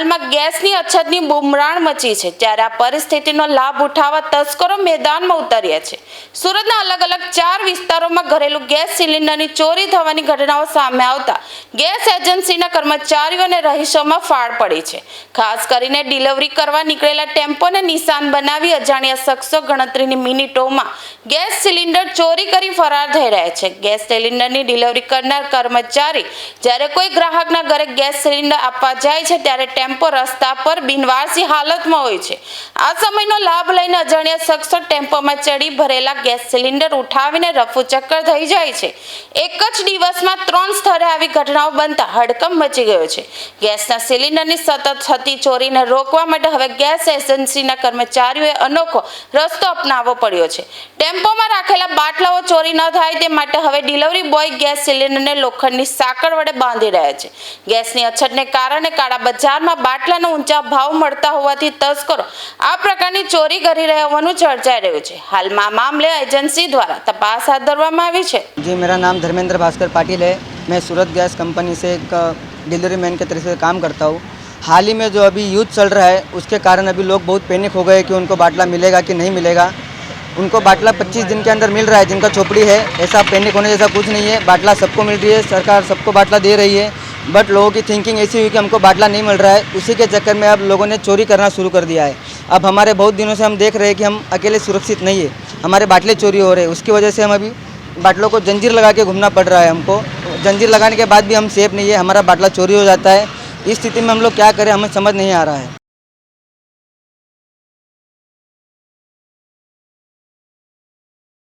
હાલમાં ગેસની અછતની બુમરાણ મચી છે, ત્યારે આ પરિસ્થિતિનો લાભ ઉઠાવવા તસ્કરો મેદાનમાં ઉતર્યા છે। સુરતના અલગ અલગ 4 વિસ્તારોમાં ઘરેલું ગેસ સિલિન્ડરની ચોરી થવાની ઘટનાઓ સામે આવતા ગેસ એજન્સીના કર્મચારીઓ અને રહીશોમાં ફાળ પડી છે। ખાસ કરીને ડિલિવરી કરવા નીકળેલા ટેમ્પોને નિશાન બનાવી અજાણ્યા શખ્સો ગણતરીની મિનિટોમાં ગેસ સિલિન્ડર ચોરી કરી ફરાર થઈ રહ્યા છે। ગેસ સિલિન્ડરની ડિલિવરી કરનાર કર્મચારી જ્યારે કોઈ ગ્રાહકના ઘરે ગેસ સિલિન્ડર આપવા જાય છે ત્યારે ટેમ્પો રસ્તા પર બિનવારસી હાલતમાં હોય છે। આ સમયનો લાભ લઈને અજાણ્યા શખ્સો ટેમ્પોમાં ચડી ભરેલા ગેસ સિલિન્ડર ઉઠાવીને રફુચક્કર થઈ જાય છે। એક જ દિવસમાં 3 સ્થળે આવી ઘટનાઓ બનતા હડકંપ મચી ગયો છે। ગેસના સિલિન્ડરની સતત થતી ચોરીને રોકવા માટે હવે ગેસ એજન્સીના કર્મચારીઓએ અનોખો રસ્તો અપનાવવો પડ્યો છે। ટેમ્પોમાં રાખેલા બાટલાઓ ચોરી ન થાય તે માટે હવે ડિલિવરી બોય ગેસ સિલિન્ડરને લોખંડની સાંકળ વડે બાંધી રહ્યા છે। ગેસની અછતને કારણે કાળા બજારમાં બાટલાના ઊંચા ભાવ મળતા હોવાથી તસ્કરો આ પ્રકારની ચોરી કરી રહ્યા હોવાનું ચર્ચાઈ રહ્યું છે। હાલમાં આ મામલે એજન્સી દ્વારા તપાસ હાથ ધરવામાં આવી છે। जी, मेरा नाम धर्मेंद्र भास्कर पाटिल है। मैं सूरत गैस कंपनी से एक डिलीवरी मैन के तरह से काम करता हूँ। हाल ही में जो अभी युद्ध चल रहा है उसके कारण अभी लोग बहुत पैनिक हो गए कि उनको बाटला मिलेगा कि नहीं मिलेगा। उनको बाटला 25 दिन के अंदर मिल रहा है जिनका चोपड़ी है। ऐसा पैनिक होने जैसा कुछ नहीं है, बाटला सबको मिल रही है, सरकार सबको बाटला दे रही है। बट लोगों की थिंकिंग ऐसी हुई कि हमको बाटला नहीं मिल रहा है, उसी के चक्कर में अब लोगों ने चोरी करना शुरू कर दिया है। अब हमारे बहुत दिनों से हम देख रहे हैं कि हम अकेले सुरक्षित नहीं है, हमारे बाटले चोरी हो रहे हैं। उसकी वजह से हम अभी बाटलों को जंजीर लगा के घूमना पड़ रहा है। हमको जंजीर लगाने के बाद भी हम सेफ नहीं है, हमारा बाटला चोरी हो जाता है। इस स्थिति में हम लोग क्या करें, हमें समझ नहीं आ रहा है।